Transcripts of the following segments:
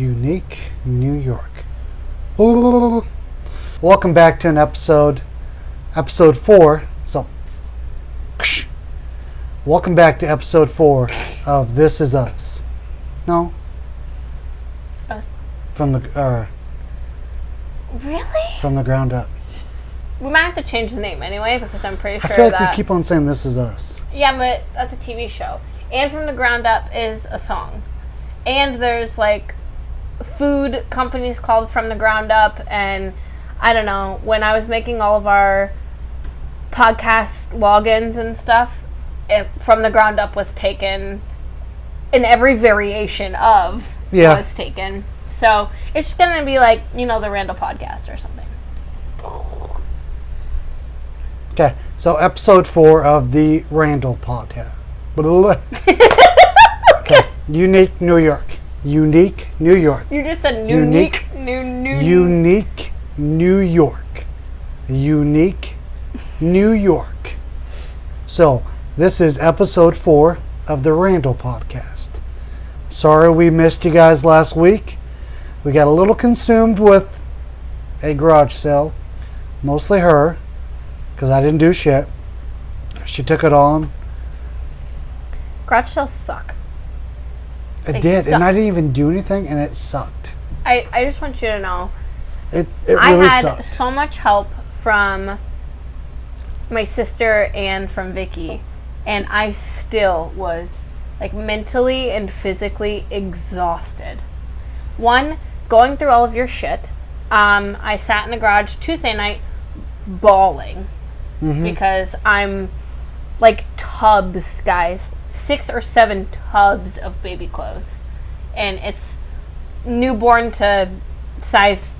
Unique New York. Welcome back to an episode 4. Welcome back to episode 4 of This Is Us. No? Us. From the, Really? From the ground up. We might have to change the name anyway because I'm pretty sure I feel like we keep on saying This Is Us. Yeah, but that's a TV show. And From the Ground Up is a song. And there's like food companies called From the Ground Up, and I don't know, when I was making all of our podcast logins and stuff, From the Ground Up was taken, and every variation of was taken. So it's just going to be like, the Randel podcast or something. Okay, so episode 4 of the Randel podcast. Okay, Unique New York. Unique New York. You just said unique New York. Unique New York. So, this is episode 4 of the Randel podcast. Sorry we missed you guys last week. We got a little consumed with a garage sale. Mostly her, because I didn't do shit. She took it on. Garage sales suck. It did, and I didn't even do anything, and it sucked. I just want you to know. It really sucked. I had so much help from my sister and from Vicky, and I still was like mentally and physically exhausted. One, going through all of your shit. I sat in the garage Tuesday night bawling because I'm like tubs, guys. 6 or 7 tubs of baby clothes, and it's newborn to size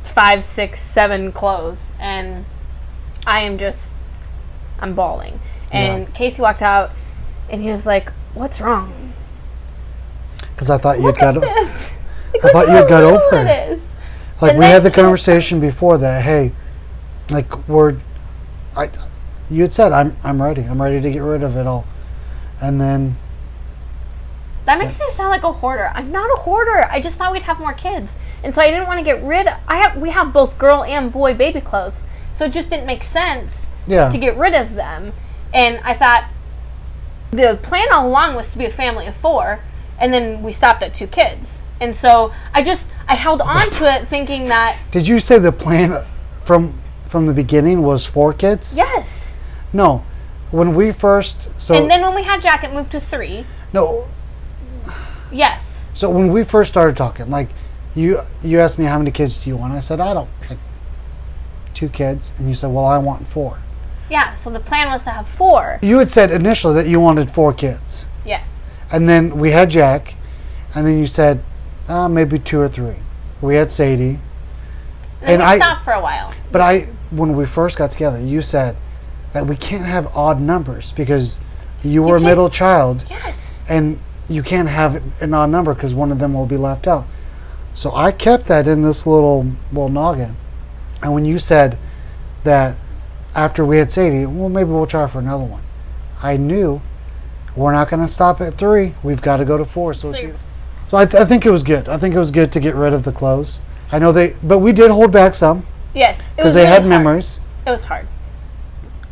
5, 6, 7 clothes, and I'm bawling. And Casey walked out, and he was like, "What's wrong?" Because I thought you'd got over it. Like, we had the conversation before that. Hey, like you had said I'm ready. I'm ready to get rid of it all. And then... That makes me sound like a hoarder. I'm not a hoarder. I just thought we'd have more kids. And so I didn't want to get rid of... We have both girl and boy baby clothes. So it just didn't make sense to get rid of them. And I thought the plan all along was to be a family of 4. And then we stopped at 2 kids. And so I held on to it thinking that... Did you say the plan from the beginning was 4 kids? Yes. No. When we first... And then when we had Jack, it moved to 3. No. Yes. So when we first started talking, like, you asked me how many kids do you want? I said, I don't. Like, 2 kids. And you said, well, I want 4. Yeah, so the plan was to have 4. You had said initially that you wanted 4 kids. Yes. And then we had Jack. And then you said, maybe 2 or 3. We had Sadie. And we stopped for a while. But when we first got together, you said that we can't have odd numbers because you were a middle child. Yes. And you can't have an odd number because one of them will be left out. So I kept that in this little noggin. And when you said that after we had Sadie, well, maybe we'll try for another one, I knew we're not going to stop at 3. We've got to go to 4. So I think it was good. I think it was good to get rid of the clothes. I know but we did hold back some. Yes. Because they had memories. It was hard.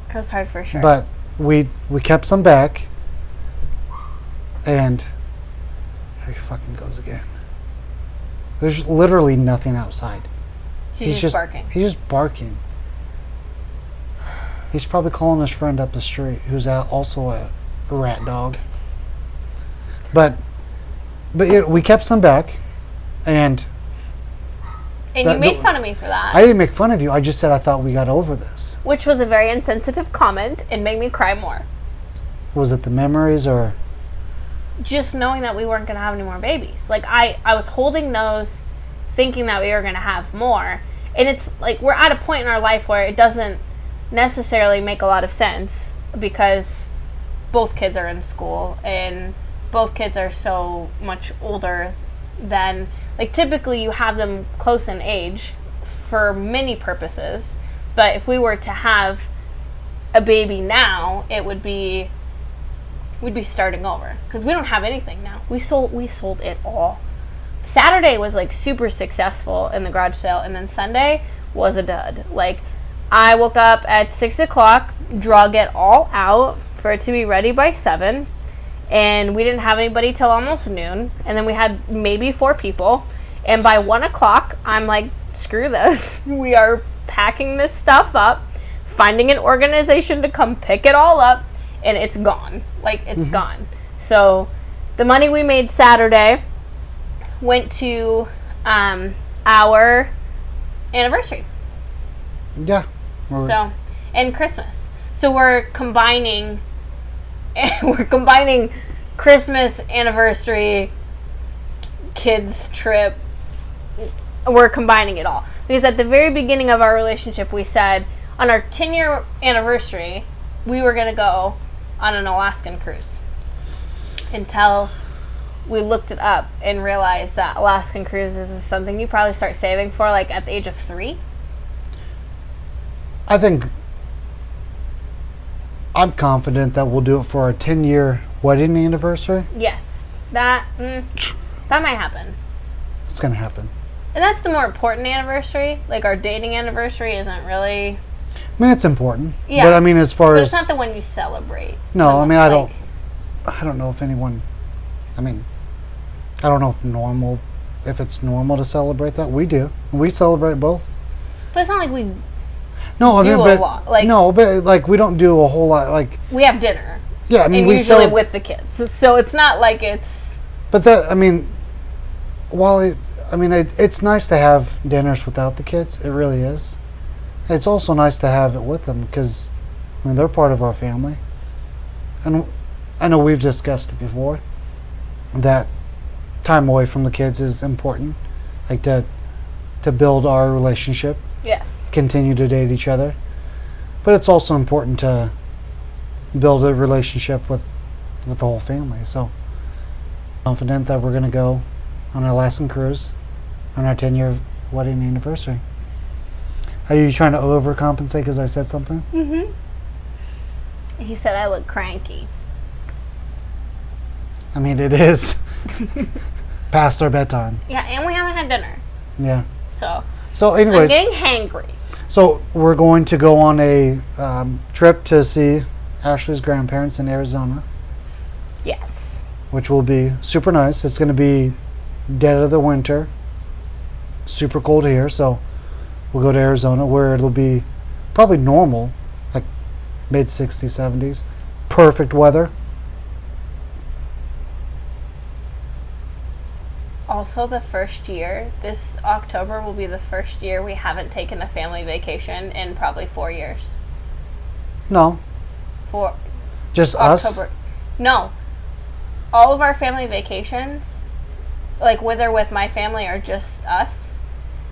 It was hard for sure. But we kept some back, and here he fucking goes again. There's literally nothing outside. He's just barking. He's just barking. He's probably calling his friend up the street, who's also a rat dog. But we kept some back, and you made fun of me for that. I didn't make fun of you. I just said I thought we got over this. Which was a very insensitive comment and made me cry more. Was it the memories or? Just knowing that we weren't going to have any more babies. Like, I was holding those thinking that we were going to have more. And it's like we're at a point in our life where it doesn't necessarily make a lot of sense because both kids are in school and both kids are so much older than... Like, typically you have them close in age for many purposes, but if we were to have a baby now, we'd be starting over because we don't have anything now. We sold it all. Saturday was like super successful in the garage sale, and then Sunday was a dud. Like, I woke up at 6 o'clock, drug it all out for it to be ready by 7, and we didn't have anybody till almost noon, and then we had maybe 4 people, and by 1 o'clock, I'm like, screw this. We are packing this stuff up, finding an organization to come pick it all up, and it's gone. Like, it's gone. So the money we made Saturday went to our anniversary. Yeah. So, and Christmas. So we're combining Christmas, anniversary, kids trip. We're combining it all. Because at the very beginning of our relationship, we said on our 10-year anniversary, we were going to go on an Alaskan cruise. Until we looked it up and realized that Alaskan cruises is something you probably start saving for like at the age of 3. I think I'm confident that we'll do it for our 10-year wedding anniversary. Yes. That might happen. It's going to happen. And that's the more important anniversary. Like, our dating anniversary isn't really... I mean, it's important. Yeah. But I mean, as far But as... it's not the one you celebrate. No, I mean, I don't know if anyone... I mean, I don't know if it's normal to celebrate that. We do. We celebrate both. But it's not like we No, I do mean, a but lot. Like, no, but like we don't do a whole lot. Like, we have dinner. yeah, I mean, And we usually with the kids. So it's not like it's... But that, I mean, it's nice to have dinners without the kids. It really is. It's also nice to have it with them because, I mean, they're part of our family. And I know we've discussed it before that time away from the kids is important, like to build our relationship. Yes. Continue to date each other, but it's also important to build a relationship with the whole family. So confident that we're going to go on our Alaskan cruise on our 10-year wedding anniversary. Are you trying to overcompensate because I said something? Mm-hmm. He said I look cranky. I mean, it is past our bedtime. Yeah, and we haven't had dinner. Yeah. So anyways, I'm getting hangry. so we're going to go on a trip to see Ashley's grandparents in Arizona, Yes. which will be super nice. It's going to be dead of the winter, super cold here, so we'll go to Arizona where it'll be probably normal, like mid 60s, 70s. Perfect weather. Also, the first year, this October will be the first year we haven't taken a family vacation in probably 4 years. No, For just October. us. No. All of our family vacations, like whether with my family or just us,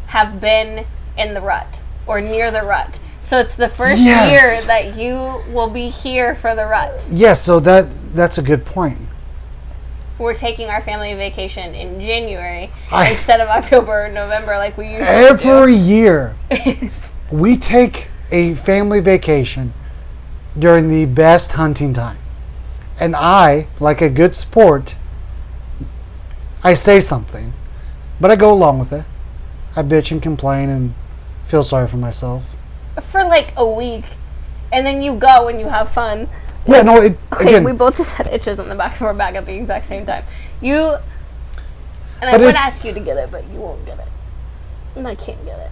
have been in the rut or near the rut. So it's the first Yes. year that you will be here for the rut. Yes, so that's a good point. We're taking our family vacation in January I- instead of October or November like we usually Every year, we take a family vacation during the best hunting time. And I, like a good sport, I say something, but I go along with it. I bitch and complain and feel sorry for myself. for like a week, and then you go and you have fun. Yeah, no, Okay, again, we both just had itches on the back of our back at the exact same time. And I But would it's- ask you to get it, but you won't get it. And I can't get it.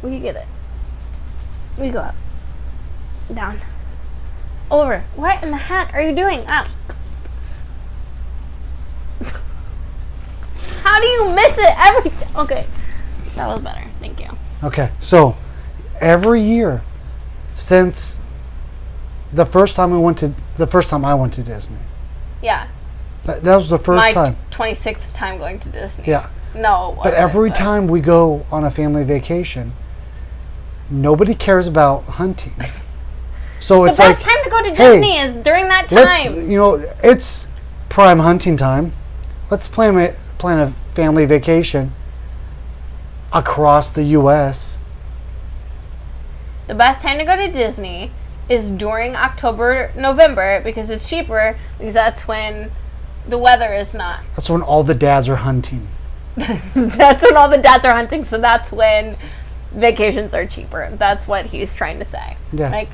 We get it. We go up. Down. Over. What in the heck are you doing? Up. How do you miss it every time? Okay. That was better. Thank you. okay, so every year since the first time I went to Disney. Yeah. That was the first My time. 26th time going to Disney. Yeah. No, it But wasn't, every time we go on a family vacation, nobody cares about hunting. So The it's best like, time to go to hey, Disney is during that let's, time. it's prime hunting time. Let's plan a family vacation across the U.S. The best time to go to Disney is during October, November, because it's cheaper, because that's when the weather is not. That's when all the dads are hunting. That's when all the dads are hunting, so that's when vacations are cheaper. That's what he's trying to say. Yeah. Like,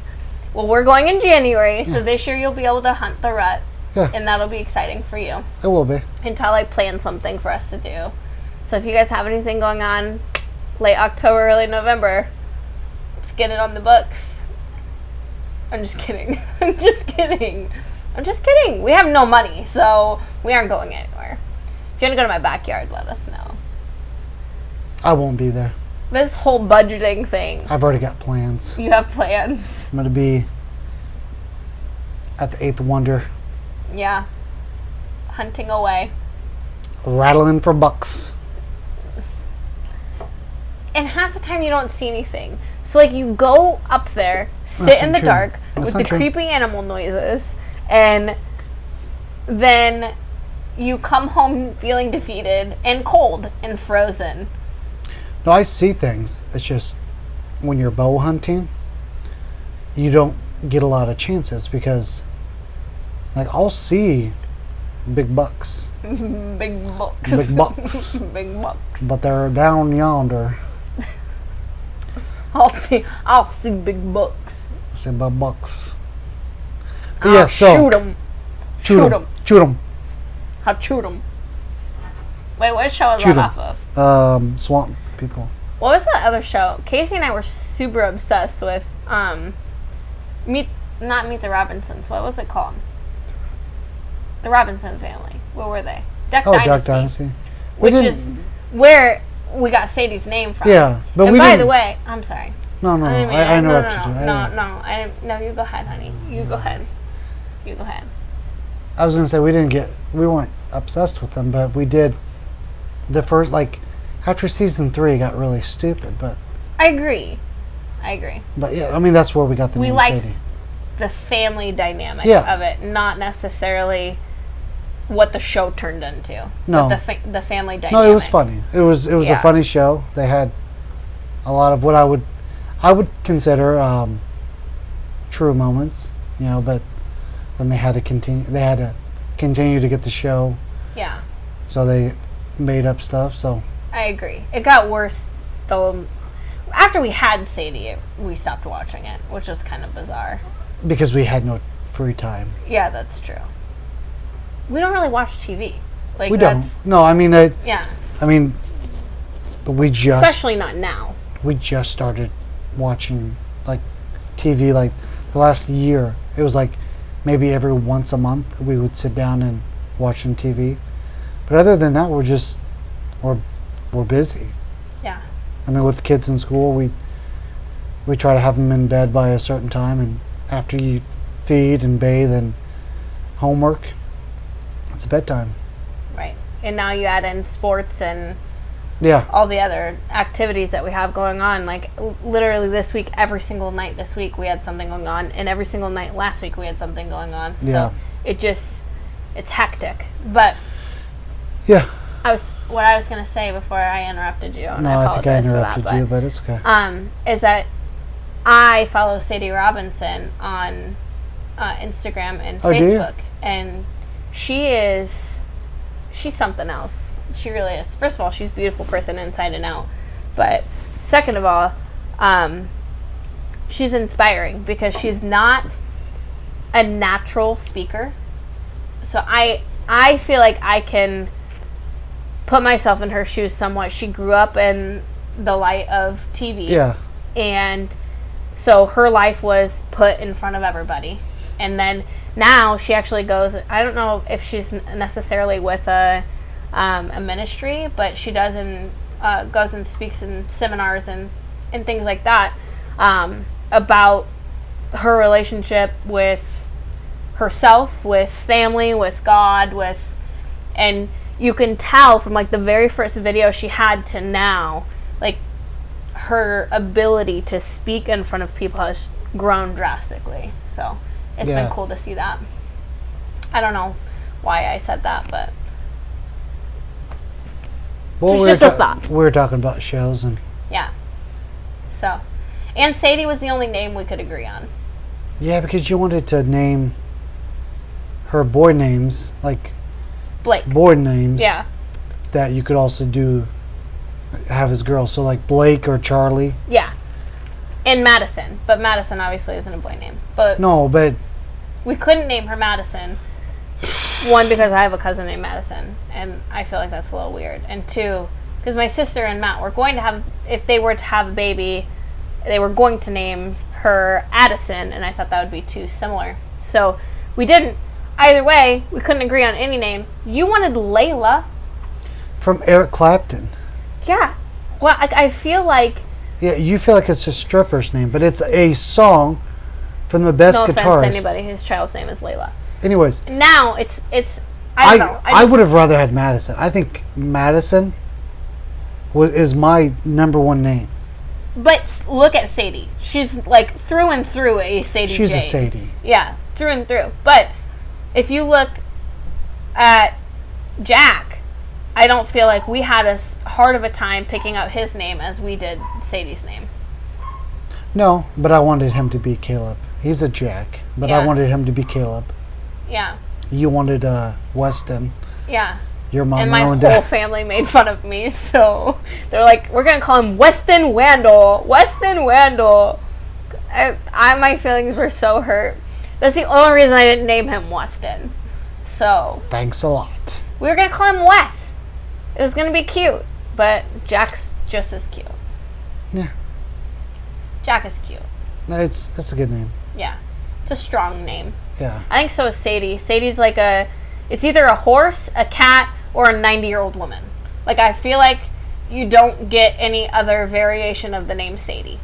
well, we're going in January, so this year you'll be able to hunt the rut. Yeah. And that'll be exciting for you. It will be. Until I plan something for us to do. So if you guys have anything going on late October, early November, let's get it on the books. I'm just kidding. I'm just kidding. We have no money, so we aren't going anywhere. If you want to go to my backyard, let us know. I won't be there. This whole budgeting thing. I've already got plans. You have plans. I'm going to be at the Eighth Wonder. Yeah. Hunting away. Rattling for bucks. And half the time you don't see anything. So, like, you go up there, sit in the dark with the creepy animal noises, and then you come home feeling defeated and cold and frozen. No, I see things. It's just when you're bow hunting, you don't get a lot of chances because, like, I'll see big bucks. Big bucks. Big bucks. Big bucks. But they're down yonder. I'll see big bucks. I say big bucks. I'll Yeah, so shoot them. Shoot them. Shoot them. I'll shoot them. Wait, what show is that off of? Swamp People. What was that other show? Casey and I were super obsessed with Meet the Robinsons. What was it called? The Robinson Family. What were they? Duck Dynasty. Which is where we got Sadie's name from. Yeah, but and by the way, I'm sorry. No, I interrupted you. No, you go ahead, honey. You go ahead. I was gonna say we weren't obsessed with them, but we did. The first, like, after season 3, it got really stupid, but. I agree. But yeah, I mean that's where we got the name liked Sadie. The family dynamic of it, not necessarily what the show turned into. No, but the family dynamic. No, it was funny. It was a funny show. They had a lot of what I would consider true moments, but then they had to continue. They had to continue to get the show. Yeah. So they made up stuff. So I agree. It got worse though. After we had Sadie, we stopped watching it, which was kind of bizarre. Because we had no free time. Yeah, that's true. We don't really watch TV. Like, we don't. No, I mean, yeah. I mean, we just especially not now. We just started watching like TV like the last year. It was like maybe every once a month we would sit down and watch some TV. But other than that, we're busy. Yeah. I mean, with the kids in school, we try to have them in bed by a certain time, and after you feed and bathe and homework, it's bedtime. Right. And now you add in sports and all the other activities that we have going on. Like, literally this week, every single night this week we had something going on, and every single night last week we had something going on. Yeah. So it's hectic. But yeah. What I was going to say before I interrupted you, and no, I think I interrupted you, but it's okay. Is that I follow Sadie Robinson on Instagram and Facebook, and she's something else. She really is. First of all, she's a beautiful person inside and out, but second of all, she's inspiring because she's not a natural speaker. So I feel like I can put myself in her shoes somewhat. She grew up in the light of TV. Yeah. And so her life was put in front of everybody. And then now she actually goes, I don't know if she's necessarily with a ministry, but she goes and speaks in seminars and things like that about her relationship with herself, with family, with God, and you can tell from like the very first video she had to now, like her ability to speak in front of people has grown drastically. So it's been cool to see that. I don't know why I said that, but it's just a thought. We were talking about shows and so, and Sadie was the only name we could agree on. Yeah, because you wanted to name her boy names, like Blake. Boy names. Yeah. that you could also have as girls. So like Blake or Charlie. Yeah. And Madison. But Madison obviously isn't a boy name. But No, but we couldn't name her Madison. One, because I have a cousin named Madison. And I feel like that's a little weird. And two, because my sister and Matt were going to have, if they were to have a baby, they were going to name her Addison. And I thought that would be too similar. So we didn't. Either way, we couldn't agree on any name. You wanted Layla. from Eric Clapton. Yeah. Well, I feel like... Yeah, you feel like it's a stripper's name, but it's a song from the best No guitarist. offense to anybody whose child's name is Layla. Anyways, Now, it's I don't know. I would have rather had Madison. I think Madison is my number one name. But look at Sadie. She's like through and through a Sadie She's J. a Sadie. Yeah, through and through. But if you look at Jack, I don't feel like we had as hard of a time picking out his name as we did Sadie's name. No, but I wanted him to be Caleb. He's a Jack, but I Yeah. wanted him to be Caleb. Yeah. You wanted Weston. Yeah. Your mom And my and whole dad. family made fun of me, so they're like, we're going to call him Weston Wandel. Weston Wandel. My feelings were so hurt. That's the only reason I didn't name him Weston. So, Thanks a lot. we were going to call him Wes. It was going to be cute, but Jack's just as cute. Yeah. Jack is cute. No, that's a good name. Yeah. It's a strong name. Yeah. I think so is Sadie. Sadie's like it's either a horse, a cat, or a 90-year-old woman. Like, I feel like you don't get any other variation of the name Sadie.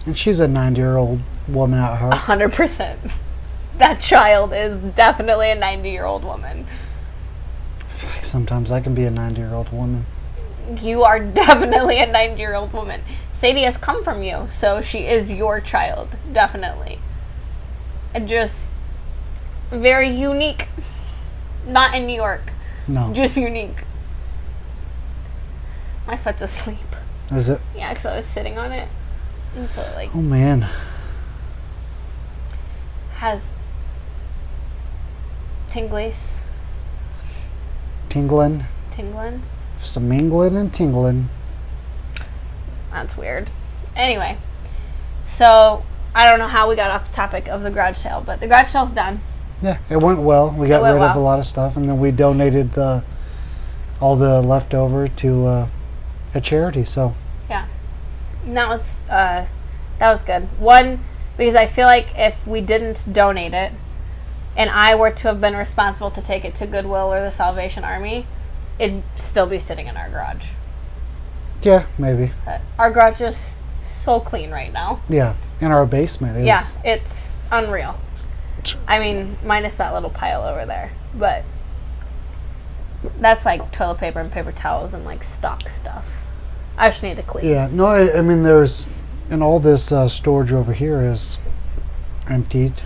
And she's a 90-year-old woman at heart. 100%. That child is definitely a 90-year-old woman. I feel like sometimes I can be a 90-year-old woman. You are definitely a 90-year-old woman. Sadie has come from you, so she is your child, definitely. And just very unique. Not in New York. No. Just unique. My foot's asleep. Is it? Yeah, because I was sitting on it. And so it, like, Oh, man. has tinglies. Tingling. Tingling. Just a mingling and tingling. That's weird. Anyway. So, I don't know how we got off the topic of the garage sale, but the garage sale's done. Yeah, it went well. We got went rid of a well. lot of stuff, and then we donated all the leftover to a charity. So Yeah. And that was good. One, because I feel like if we didn't donate it, and I were to have been responsible to take it to Goodwill or the Salvation Army, it'd still be sitting in our garage. yeah, maybe. But our garage is so clean right now. Yeah, and our basement is. Yeah, it's unreal. I mean, minus that little pile over there, but that's like toilet paper and paper towels and like stock stuff. I just need to clean. Yeah, no, I mean and all this storage over here is emptied.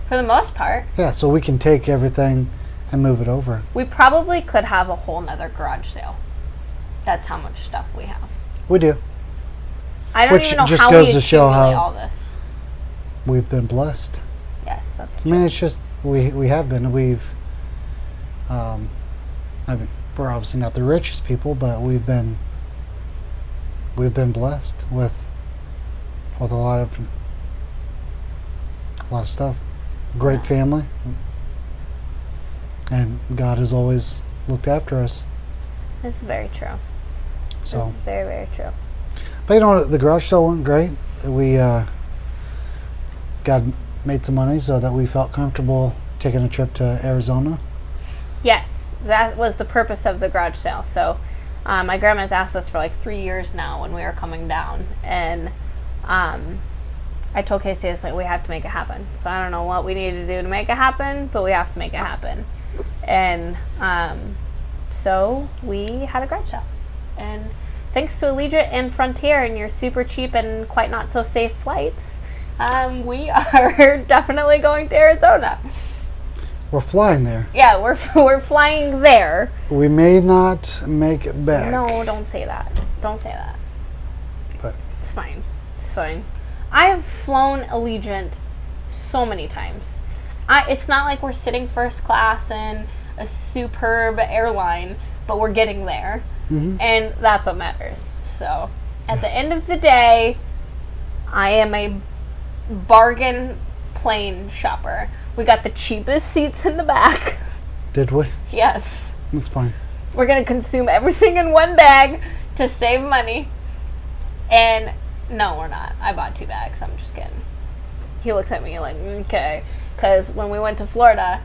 For the most part. Yeah, so we can take everything and move it over. We probably could have a whole nother garage sale. That's how much stuff we have. We do. I don't Which even know just how goes we to show accumulate how- all this. We've been blessed. Yes, that's I true. mean, it's just we have been. I mean, we're obviously not the richest people, but we've been blessed with a lot of stuff. Great Yeah. family, and God has always looked after us. This is very true. This So, is very, very true. but you know, the garage sale went great. We made some money so that we felt comfortable taking a trip to Arizona. Yes, that was the purpose of the garage sale. So, my grandma's asked us for like 3 years now when we were coming down, and I told Casey, I was like, we have to make it happen. So I don't know what we need to do to make it happen, but we have to make it happen. And so we had a garage sale, and thanks to Allegiant and Frontier and your super cheap and quite not so safe flights, we are definitely going to Arizona. We're flying there. Yeah, we're flying there. We may not make it back. No, don't say that. Don't say that. But It's fine. It's fine. I've flown Allegiant so many times. It's not like we're sitting first class and a superb airline, but we're getting there. Mm-hmm. And that's what matters. So, at the end of the day, I am a bargain plane shopper. We got the cheapest seats in the back. Did we? Yes. That's fine. We're going to consume everything in one bag to save money. And no, we're not. I bought 2 bags. I'm just kidding. He looked at me like, okay. Because when we went to Florida,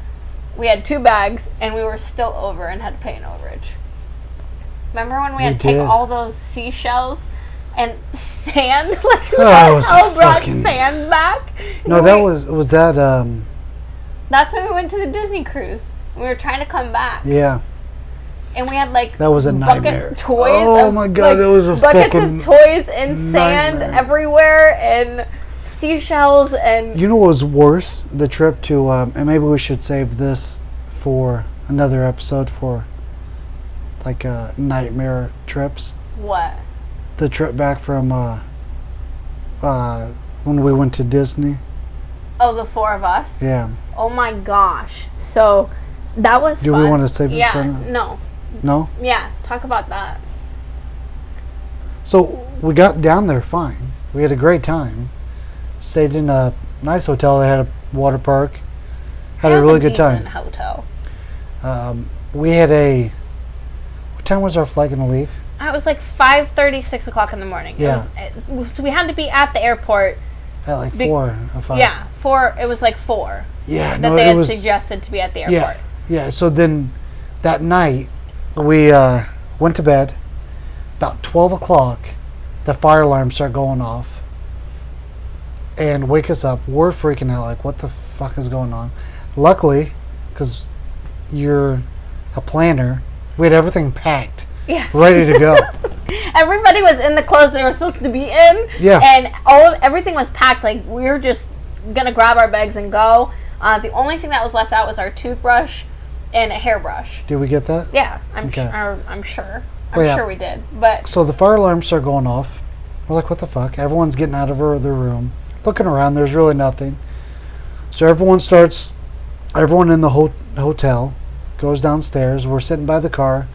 we had 2 bags and we were still over and had to pay an overage. Remember when we had to take all those seashells and sand? Like, who brought sand back? No, was that. That's when we went to the Disney cruise. We were trying to come back. Yeah. And we had that was a nightmare. Toys. Oh my god, that was a buckets fucking of toys and sand nightmare. Everywhere and seashells and. You know what was worse? The trip to and maybe we should save this for another episode for like nightmare trips. What? The trip back from when we went to Disney. Oh, the 4 of us? Yeah. Oh my gosh. So that was Do fun. we want to save it for no. No? Yeah, talk about that. So we got down there fine. We had a great time. Stayed in a nice hotel. They had a water park. Had a really good time. Hotel. We had a. What time was our flight going to leave? It was like 5:30, 6 o'clock in the morning. Yeah. So we had to be at the airport. At like 4 or 5. Yeah, 4. It was like 4. Yeah, that they had suggested to be at the airport. Yeah. So then that night we went to bed. About 12 o'clock, the fire alarms start going off and wake us up. We're freaking out, like, what the fuck is going on? Luckily, because you're a planner, we had everything packed, ready to go. Everybody was in the clothes they were supposed to be in, and everything was packed. Like, we were just gonna grab our bags and go. The only thing that was left out was our toothbrush and a hairbrush. Did we get that? Yeah, I'm sure. I'm sure we did. But so the fire alarms start going off. We're like, what the fuck? Everyone's getting out of their room, looking around. There's really nothing. So everyone in the hotel goes downstairs. We're sitting by the car.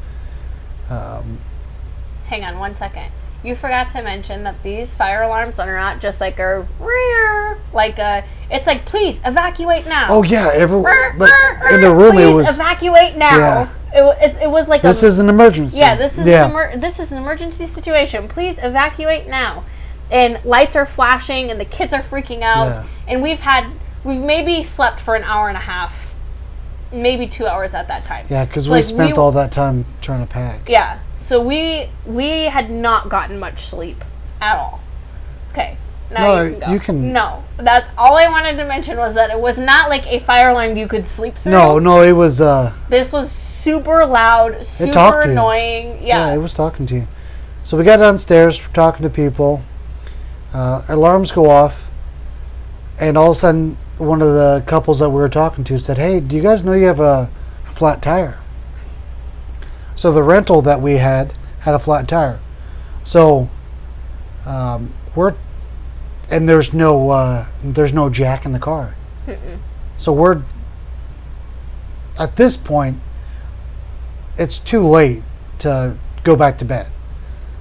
Hang on 1 second. You forgot to mention that these fire alarms are not just like it's like, please evacuate now. Oh yeah, but in the room please it was evacuate now. Yeah. It was like this is an emergency. Yeah, this is an emergency situation. Please evacuate now. And lights are flashing and the kids are freaking out. Yeah. And we've maybe slept for an hour and a half, maybe 2 hours at that time. Yeah, because we spent all that time trying to pack. Yeah. So we had not gotten much sleep at all. Okay. Now you can go. No. That all I wanted to mention was that it was not like a fire alarm you could sleep through. No, it was this was super loud, super annoying. Yeah, it was talking to you. So we got downstairs, we're talking to people. Alarms go off, and all of a sudden one of the couples that we were talking to said, "Hey, do you guys know you have a flat tire?" So the rental that we had a flat tire. So there's no jack in the car. Mm-mm. So we're at this point, it's too late to go back to bed.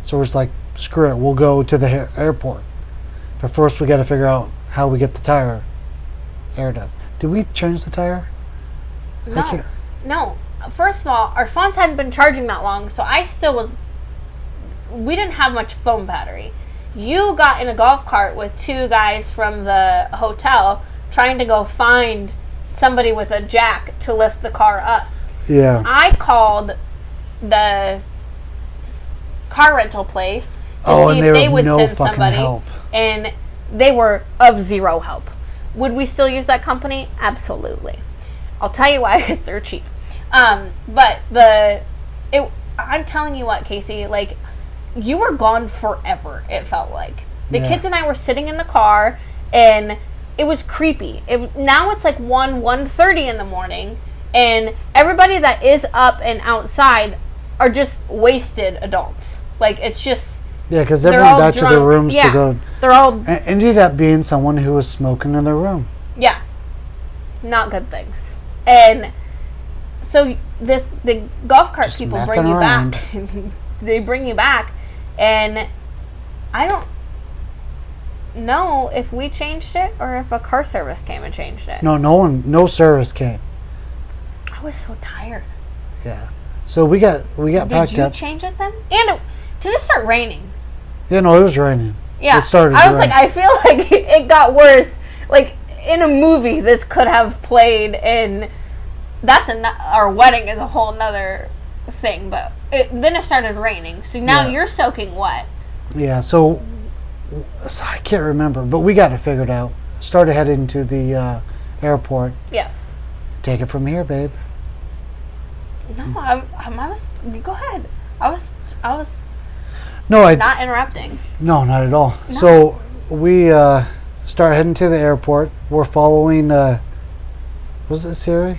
So we're just like, screw it, we'll go to the airport. But first we got to figure out how we get the tire aired up. Did we change the tire? No. First of all, our phones hadn't been charging that long, so we didn't have much phone battery. You got in a golf cart with 2 guys from the hotel trying to go find somebody with a jack to lift the car up. Yeah. I called the car rental place to see if they would send somebody. Help. And they were of zero help. Would we still use that company? Absolutely. I'll tell you why, because they're cheap. But I'm telling you what, Casey, like, you were gone forever, it felt like. The kids and I were sitting in the car, and it was creepy. Now it's like 1:30 in the morning, and everybody that is up and outside are just wasted adults. Like, it's just... Yeah, because everyone got to their rooms to go... They're all... And ended up being someone who was smoking in their room. Yeah. Not good things. And... So the golf cart Just people messing bring you around. back. They bring you back, and I don't know if we changed it or if a car service came and changed it. No service came. I was so tired. Yeah. So we got packed Did you up. change it then? And did it start raining? Yeah, no, it was raining. Yeah. It started I to was rain. like, I feel like it got worse. Like in a movie, this could have played in. Our wedding is a whole nother thing, but then it started raining. So now you're soaking wet. Yeah, so I can't remember, but we got it figured out. Started heading to the airport. Yes. Take it from here, babe. No, I was. You go ahead. I was No, not interrupting. No, not at all. No. So we start heading to the airport. We're following. Was it Siri?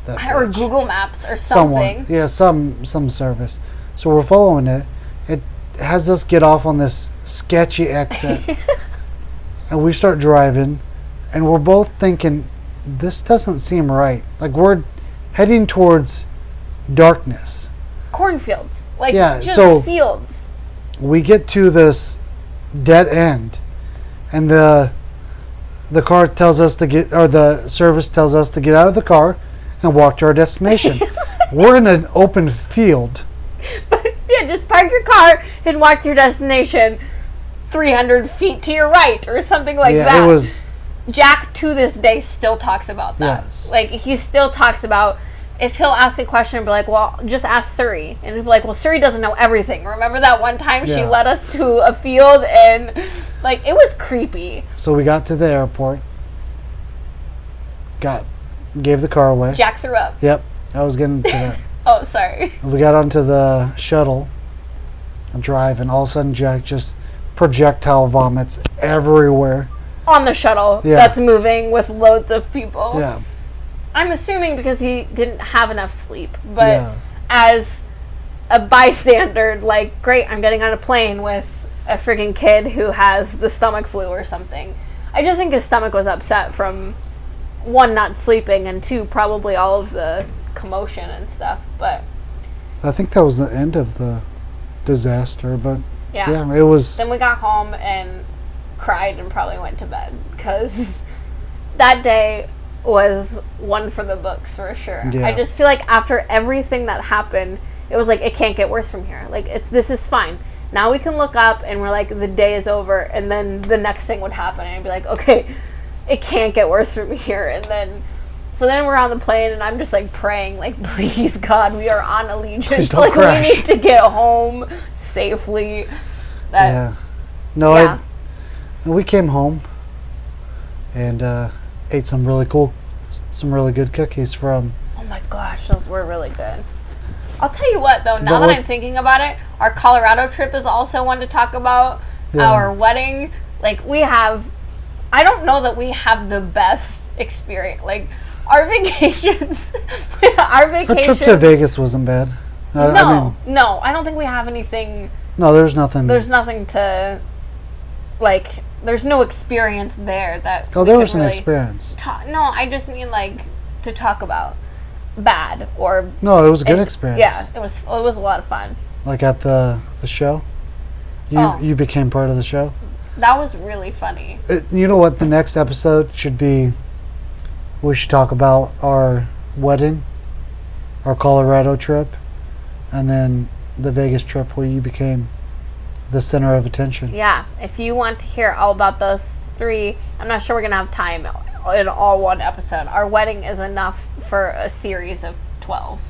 Or Google Maps or Someone. something. Yeah, some service. So we're following it. It has us get off on this sketchy exit, and we start driving, and we're both thinking, this doesn't seem right. Like we're heading towards darkness. Cornfields. Like Yeah, just so- fields. We get to this dead end, and the car tells us to get, or the service tells us to get out of the car and walk to our destination. We're in an open field. But yeah, just park your car and walk to your destination 300 feet to your right or something like that. It was. Jack to this day still talks about that. Yes. Like he still talks about if he'll ask a question and be like, well, just ask Suri. And he'll be like, well, Suri doesn't know everything. Remember that one time she Yeah. led us to a field and like it was creepy. So we got to the airport. Gave the car away. Jack threw up. Yep, I was getting to that. Oh, sorry. And we got onto the shuttle and drive, and all of a sudden Jack just projectile vomits everywhere. On the shuttle Yeah. that's moving with loads of people. Yeah. I'm assuming because he didn't have enough sleep. But Yeah. as a bystander, like, great, I'm getting on a plane with a freaking kid who has the stomach flu or something. I just think his stomach was upset from, one, not sleeping, and two, probably all of the commotion and stuff. But I think that was the end of the disaster, but yeah. it was. Then we got home and cried and probably went to bed because that day was one for the books for sure. Yeah. I just feel like after everything that happened, it was like, it can't get worse from here. Like, this is fine. Now we can look up and we're like, the day is over, and then the next thing would happen and I'd be like, okay, it can't get worse from here. And then so then we're on the plane and I'm just like praying, like, please God, we are on Allegiant. Please don't Like crash. we need to get home safely. Yeah. No, Yeah. and we came home and ate some really good cookies from. Oh my gosh, those were really good. I'll tell you what, though, now But that I'm thinking about it, our Colorado trip is also one to talk about. Yeah. Our wedding, like, I don't know that we have the best experience. Like, our vacations, Our trip to Vegas wasn't bad. No, I mean, I don't think we have anything. no, there's nothing. There's nothing to, like, there's no experience there that. Oh, we there could was an really experience. No, I just mean, like, to talk about bad or. No, it was a good experience. Yeah, it was a lot of fun. Like at the show. You became part of the show. That was really funny. You know what? The next episode should be. We should talk about our wedding, our Colorado trip, and then the Vegas trip where you became the center of attention. Yeah, if you want to hear all about those three, I'm not sure we're going to have time in all one episode. Our wedding is enough for a series of 12.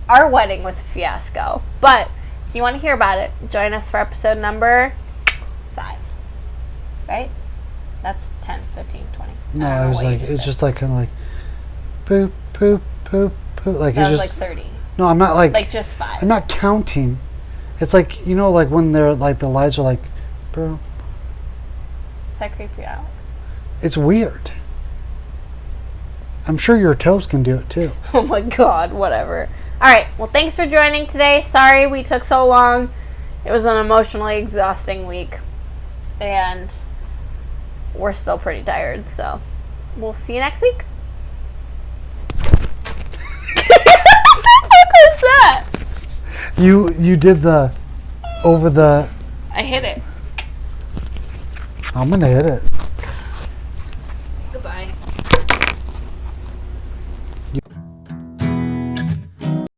Our wedding was a fiasco. But if you want to hear about it, join us for episode number 5. Right? That's 10, 15, 20. No, I don't it know was what you like, just it's said. just like kind of like, poop, poop, poop, poop. Like That it's was just. like 30. No, I'm not like. Like just 5. I'm not counting. It's like, you know, like when they're like the lights are like, bro. Does that creep you out? It's weird. I'm sure your toes can do it too. Oh my God, whatever. All right, well, thanks for joining today. Sorry we took so long. It was an emotionally exhausting week. And we're still pretty tired, so we'll see you next week. You did the over the. I hit it. I'm gonna hit it.